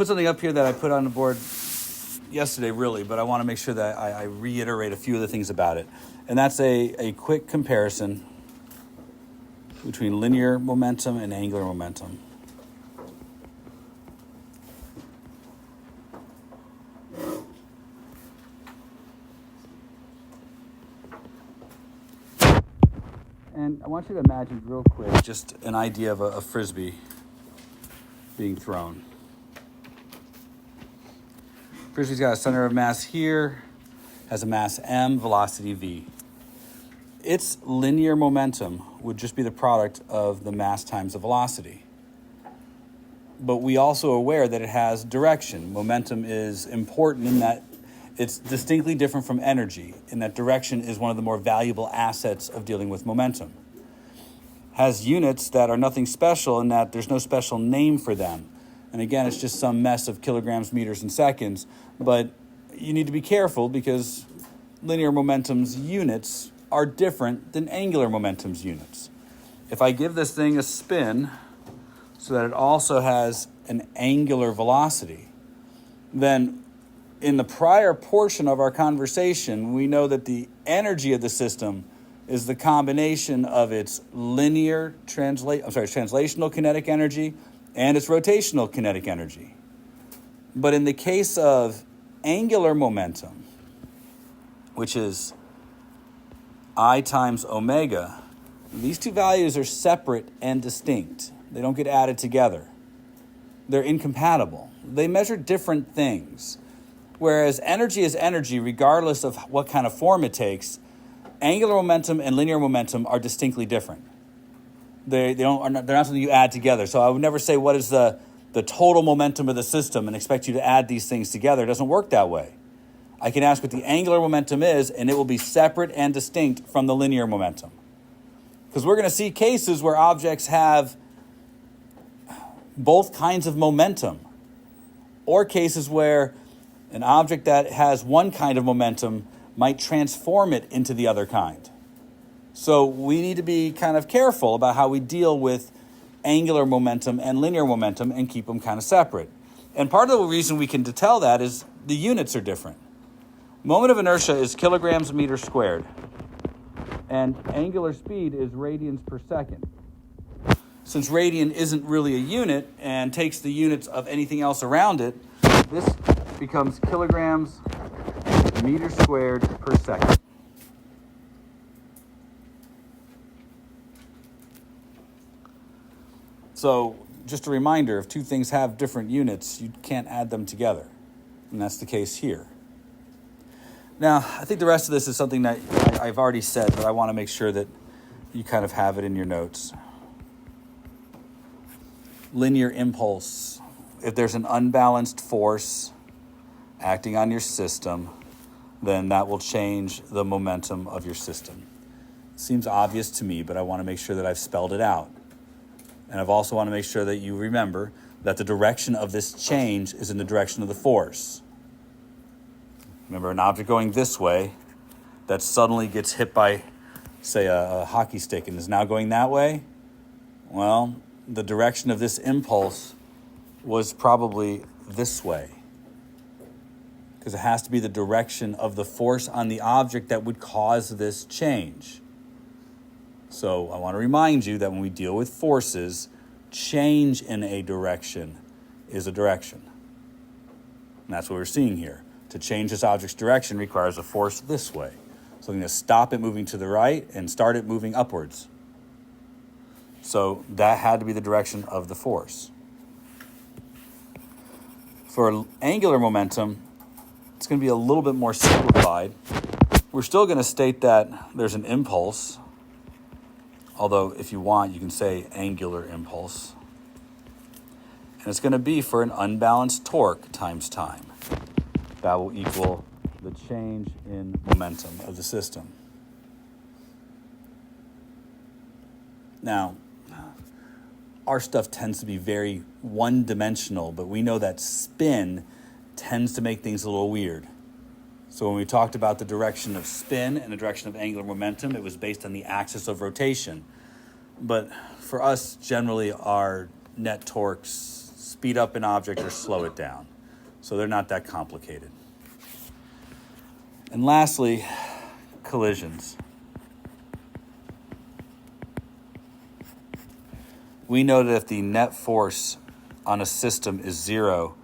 put something up here that I put on the board yesterday, really, but I want to make sure that I reiterate a few of the things about it. And that's a quick comparison between linear momentum and angular momentum. And I want you to imagine real quick just an idea of a frisbee being thrown. Frisbee's got a center of mass here, has a mass m, velocity v. Its linear momentum would just be the product of the mass times the velocity. But we also are aware that it has direction. Momentum is important in that it's distinctly different from energy, in that direction is one of the more valuable assets of dealing with momentum. Has units that are nothing special in that there's no special name for them. And again, it's just some mess of kilograms, meters, and seconds. But you need to be careful because linear momentum's units are different than angular momentum's units. If I give this thing a spin so that it also has an angular velocity, then in the prior portion of our conversation, we know that the energy of the system is the combination of its translational kinetic energy and its rotational kinetic energy. But in the case of angular momentum, which is I times omega, these two values are separate and distinct. They don't get added together. They're incompatible. They measure different things. Whereas energy is energy regardless of what kind of form it takes, angular momentum and linear momentum are distinctly different. They're not something you add together. So I would never say what is the total momentum of the system and expect you to add these things together. It doesn't work that way. I can ask what the angular momentum is, and it will be separate and distinct from the linear momentum. Because we're going to see cases where objects have both kinds of momentum, or cases where an object that has one kind of momentum might transform it into the other kind. So we need to be kind of careful about how we deal with angular momentum and linear momentum and keep them kind of separate. And part of the reason we can tell that is the units are different. Moment of inertia is kilograms meters squared, and angular speed is radians per second. Since radian isn't really a unit and takes the units of anything else around it, this becomes kilograms meters squared per second. So just a reminder, if two things have different units, you can't add them together. And that's the case here. Now, I think the rest of this is something that I've already said, but I want to make sure that you kind of have it in your notes. Linear impulse. If there's an unbalanced force acting on your system, then that will change the momentum of your system. Seems obvious to me, but I want to make sure that I've spelled it out. And I've also want to make sure that you remember that the direction of this change is in the direction of the force. Remember, an object going this way that suddenly gets hit by, say, a hockey stick and is now going that way, well, the direction of this impulse was probably this way, because it has to be the direction of the force on the object that would cause this change. So I want to remind you that when we deal with forces, change in a direction is a direction. And that's what we're seeing here. To change this object's direction requires a force this way. So I'm going to stop it moving to the right and start it moving upwards. So that had to be the direction of the force. For angular momentum, it's going to be a little bit more simplified. We're still going to state that there's an impulse, although if you want, you can say angular impulse. And it's going to be for an unbalanced torque times time. That will equal the change in momentum of the system. Now, our stuff tends to be very one-dimensional, but we know that spin tends to make things a little weird. So when we talked about the direction of spin and the direction of angular momentum, it was based on the axis of rotation. But for us, generally, our net torques speed up an object or slow it down. So they're not that complicated. And lastly, collisions. We know that if the net force on a system is zero,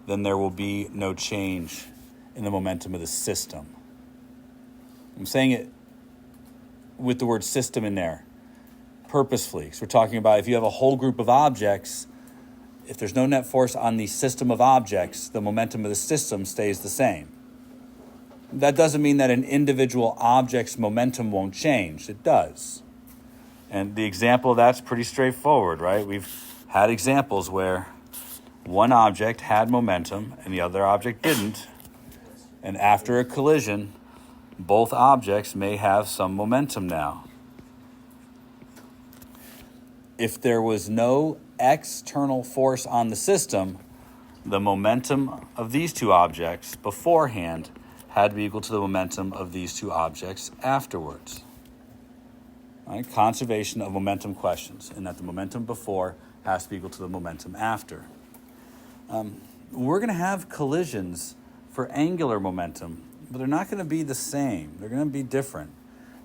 then there will be no change in the momentum of the system. I'm saying it with the word system in there purposefully. So we're talking about if you have a whole group of objects, if there's no net force on the system of objects, the momentum of the system stays the same. That doesn't mean that an individual object's momentum won't change. It does. And the example of that's pretty straightforward, right? We've had examples where one object had momentum and the other object didn't. And after a collision, both objects may have some momentum now. If there was no external force on the system, the momentum of these two objects beforehand had to be equal to the momentum of these two objects afterwards. Right? Conservation of momentum questions, and that the momentum before has to be equal to the momentum after. We're going to have collisions for angular momentum, but they're not going to be the same. They're going to be different.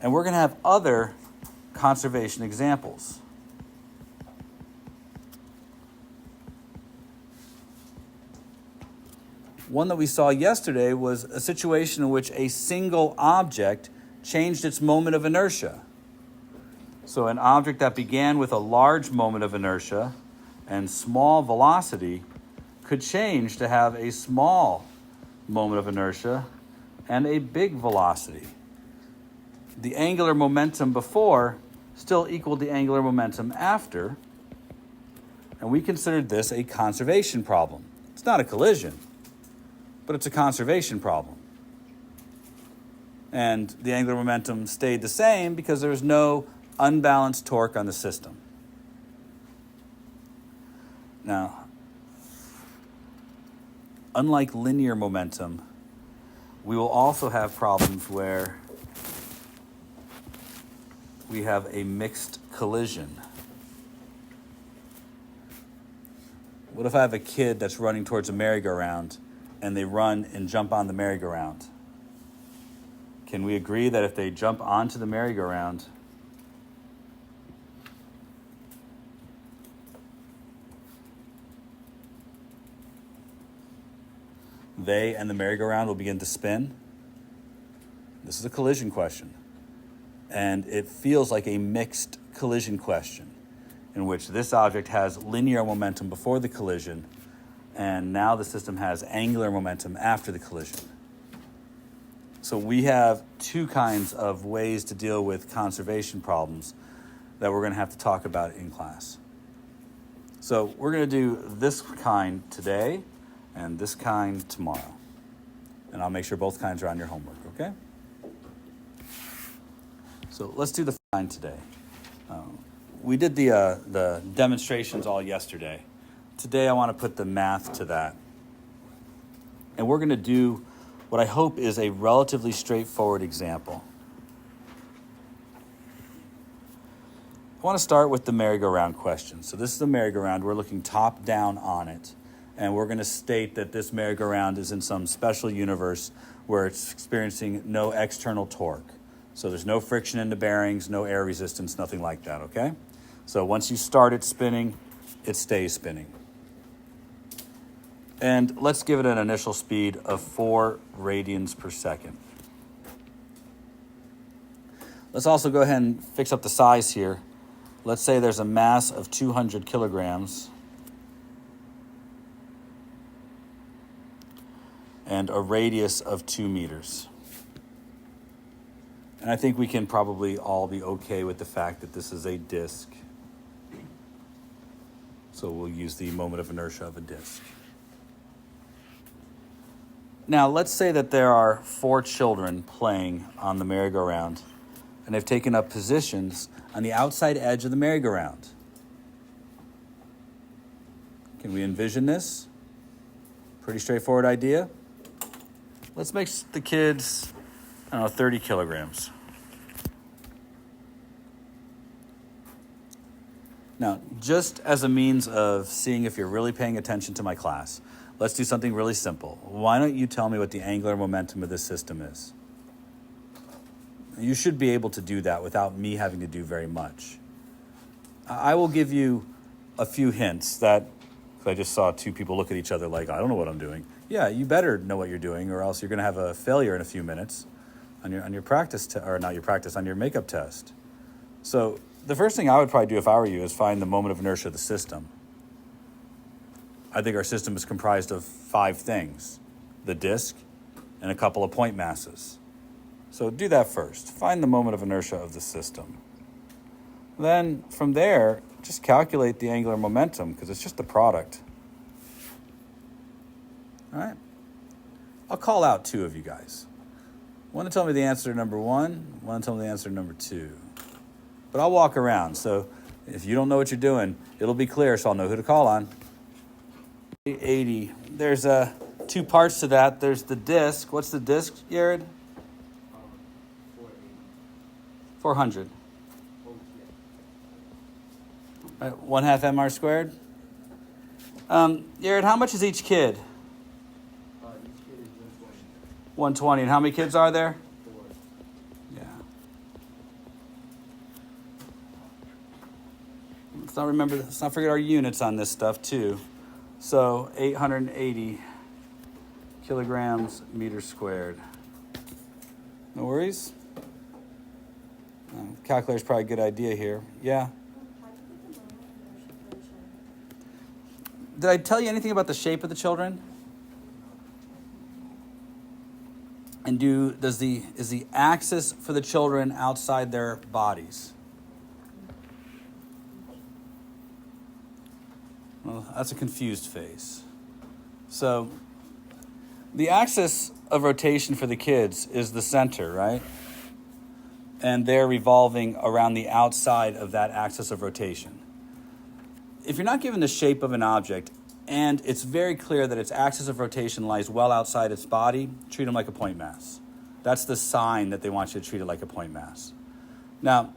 And we're going to have other conservation examples. One that we saw yesterday was a situation in which a single object changed its moment of inertia. So an object that began with a large moment of inertia and small velocity could change to have a small moment of inertia and a big velocity. The angular momentum before still equaled the angular momentum after, and we considered this a conservation problem. It's not a collision, but it's a conservation problem. And the angular momentum stayed the same because there was no unbalanced torque on the system. Now, unlike linear momentum, we will also have problems where we have a mixed collision. What if I have a kid that's running towards a merry-go-round and they run and jump on the merry-go-round? Can we agree that if they jump onto the merry-go-round, they and the merry-go-round will begin to spin? This is a collision question. And it feels like a mixed collision question in which this object has linear momentum before the collision, and now the system has angular momentum after the collision. So we have two kinds of ways to deal with conservation problems that we're going to have to talk about in class. So we're going to do this kind today and this kind tomorrow. And I'll make sure both kinds are on your homework, okay? So let's do the kind today. We did the demonstrations all yesterday. Today I want to put the math to that. And we're going to do what I hope is a relatively straightforward example. I want to start with the merry-go-round question. So this is the merry-go-round. We're looking top down on it. And we're going to state that this merry-go-round is in some special universe where it's experiencing no external torque. So there's no friction in the bearings, no air resistance, nothing like that, okay? So once you start it spinning, it stays spinning. And let's give it an initial speed of 4 radians per second. Let's also go ahead and fix up the size here. Let's say there's a mass of 200 kilograms and a radius of 2 meters. And I think we can probably all be okay with the fact that this is a disk. So we'll use the moment of inertia of a disk. Now, let's say that there are 4 children playing on the merry-go-round, and they've taken up positions on the outside edge of the merry-go-round. Can we envision this? Pretty straightforward idea. Let's make the kids, 30 kilograms. Now, just as a means of seeing if you're really paying attention to my class, let's do something really simple. Why don't you tell me what the angular momentum of this system is? You should be able to do that without me having to do very much. I will give you a few hints that, I just saw two people look at each other like, I don't know what I'm doing. Yeah, you better know what you're doing, or else you're going to have a failure in a few minutes on your practice, or not your practice, on your makeup test. So the first thing I would probably do if I were you is find the moment of inertia of the system. I think our system is comprised of 5 things: the disk and a couple of point masses. So do that first. Find the moment of inertia of the system. Then from there, just calculate the angular momentum, because it's just the product. All right? I'll call out 2 of you guys. One to tell me the answer to number 1, one to tell me the answer to number 2. But I'll walk around, so if you don't know what you're doing, it'll be clear, so I'll know who to call on. 80. There's 2 parts to that. There's the disk. What's the disk, Jared? 400. Right, 1/2 mr squared. Jared, how much is each kid? Each kid is 120. 120. And how many kids are there? 4. Yeah. Let's not forget our units on this stuff too. So 880 kilograms meters squared. No worries. Calculator's probably a good idea here. Yeah. Did I tell you anything about the shape of the children? And is the axis for the children outside their bodies? Well, that's a confused face. So the axis of rotation for the kids is the center, right? And they're revolving around the outside of that axis of rotation. If you're not given the shape of an object and it's very clear that its axis of rotation lies well outside its body, treat them like a point mass. That's the sign that they want you to treat it like a point mass. Now,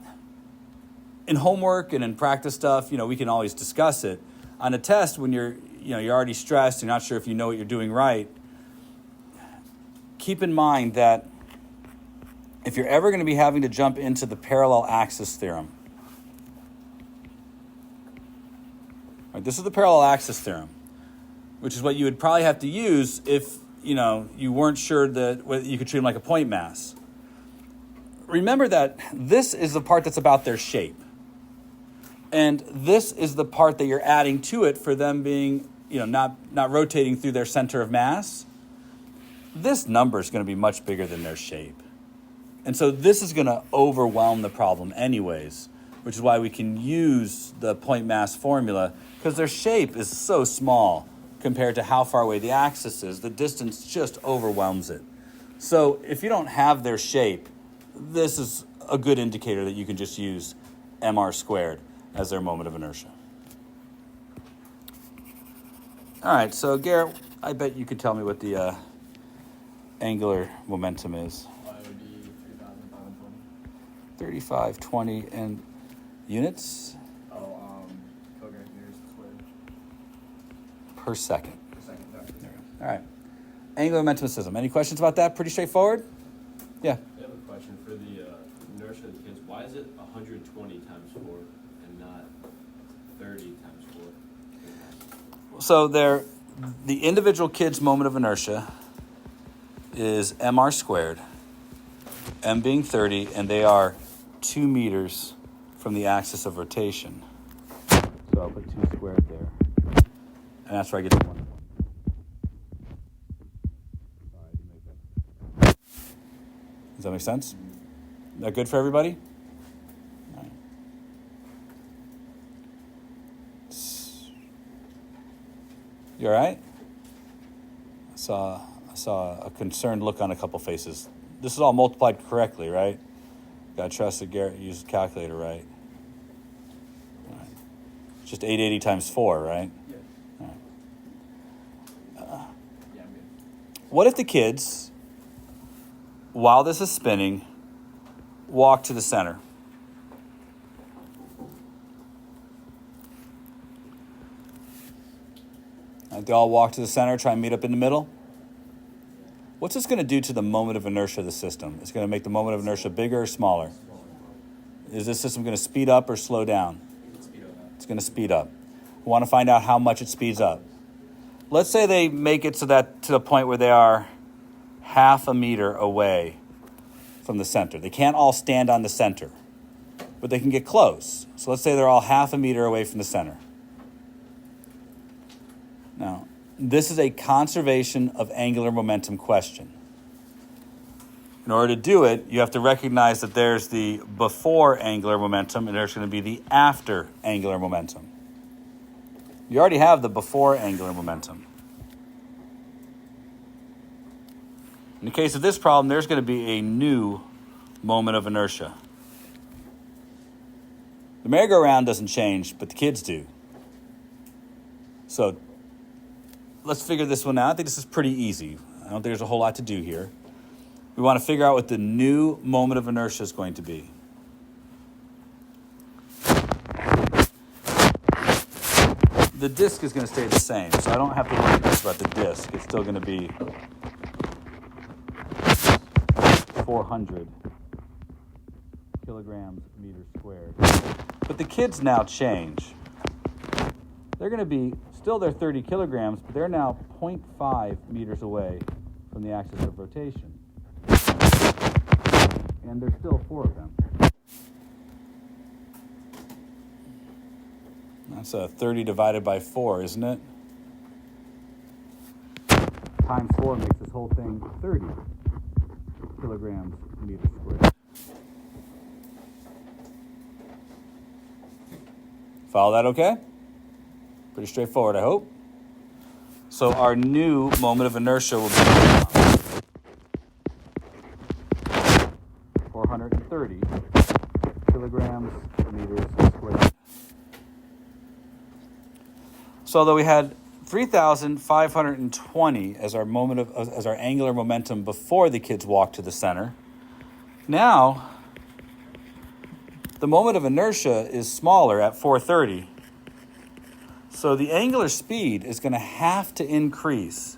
in homework and in practice stuff, we can always discuss it. On a test, when you're already stressed, you're not sure if you know what you're doing right, keep in mind that if you're ever going to be having to jump into the parallel axis theorem, right, this is the parallel axis theorem, which is what you would probably have to use if you weren't sure that whether you could treat them like a point mass. Remember that this is the part that's about their shape. And this is the part that you're adding to it for them being, not rotating through their center of mass. This number is going to be much bigger than their shape. And so this is going to overwhelm the problem anyways, which is why we can use the point mass formula, because their shape is so small compared to how far away the axis is. The distance just overwhelms it. So if you don't have their shape, this is a good indicator that you can just use mr squared as their moment of inertia. All right, so Garrett, I bet you could tell me what the angular momentum is. It would be 3,520. 3520 and units? Kilogram meters squared. Per second. Per second, There we go. All right. Angular momentum system. Any questions about that? Pretty straightforward? Yeah. I have a question for the inertia of the kids. Why is it 120 times 4 and not 30 times 4? So the individual kid's moment of inertia is mr squared, m being 30, and they are 2 meters from the axis of rotation. So I'll put 2 squared there. And that's where I get to 1. Does that make sense? Is that good for everybody? All right. You all right? I saw a concerned look on a couple faces. This is all multiplied correctly, right? Gotta trust that Garrett used the calculator right. All right. It's just 880 times 4, right? Yeah. All right. Yeah, I'm good. What if the kids, while this is spinning, walk to the center? Right, they all walk to the center, try and meet up in the middle. What's this going to do to the moment of inertia of the system? It's going to make the moment of inertia bigger or smaller? Is this system going to speed up or slow down? It's going to speed up. We want to find out how much it speeds up. Let's say they make it to the point where they are half a meter away from the center. They can't all stand on the center, but they can get close. So let's say they're all half a meter away from the center. Now, this is a conservation of angular momentum question. In order to do it, you have to recognize that there's the before angular momentum and there's going to be the after angular momentum. You already have the before angular momentum. In the case of this problem, there's going to be a new moment of inertia. The merry-go-round doesn't change, but the kids do. So let's figure this one out. I think this is pretty easy. I don't think there's a whole lot to do here. We want to figure out what the new moment of inertia is going to be. The disk is going to stay the same, so I don't have to worry much about the disk. It's still going to be 400 kilograms meters squared. But the kids now change. They're going to be still their 30 kilograms, but they're now 0.5 meters away from the axis of rotation. And there's still 4 of them. That's 30 divided by 4, isn't it? Times 4 makes this whole thing 30 kilograms meters squared. Follow that okay? Pretty straightforward, I hope. So our new moment of inertia will be 430 kilograms meters squared. So although we had 3,520 as our angular momentum before the kids walked to the center, now the moment of inertia is smaller at 430. So the angular speed is going to have to increase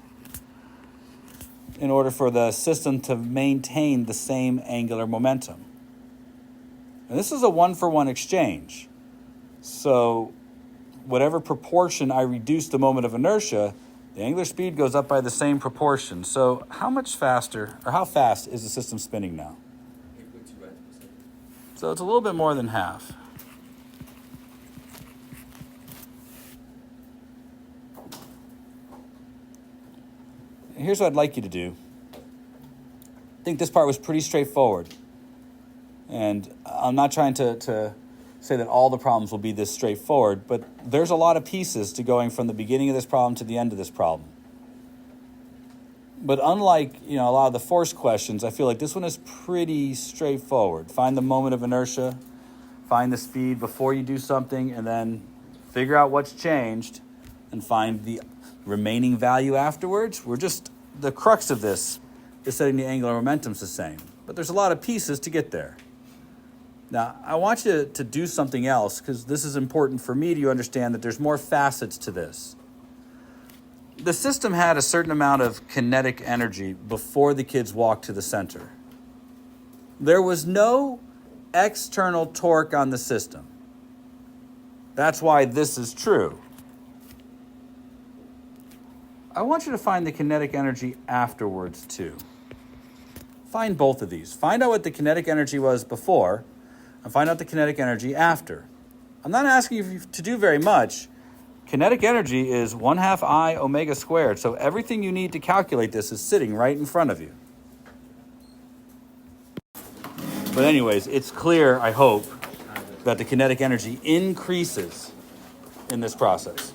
in order for the system to maintain the same angular momentum. And this is a one-for-one exchange. So whatever proportion I reduce the moment of inertia, the angular speed goes up by the same proportion. So how much faster, or how fast is the system spinning now? So it's a little bit more than half. Here's what I'd like you to do. I think this part was pretty straightforward. And I'm not trying to say that all the problems will be this straightforward, but there's a lot of pieces to going from the beginning of this problem to the end of this problem. But unlike, a lot of the force questions, I feel like this one is pretty straightforward. Find the moment of inertia, find the speed before you do something, and then figure out what's changed and find the remaining value afterwards. The crux of this is setting the angular momentum's the same. But there's a lot of pieces to get there. Now, I want you to do something else because this is important for me to understand that there's more facets to this. The system had a certain amount of kinetic energy before the kids walked to the center. There was no external torque on the system. That's why this is true. I want you to find the kinetic energy afterwards, too. Find both of these. Find out what the kinetic energy was before, and find out the kinetic energy after. I'm not asking you to do very much. Kinetic energy is 1/2 I omega squared, so everything you need to calculate this is sitting right in front of you. But anyways, it's clear, I hope, that the kinetic energy increases in this process.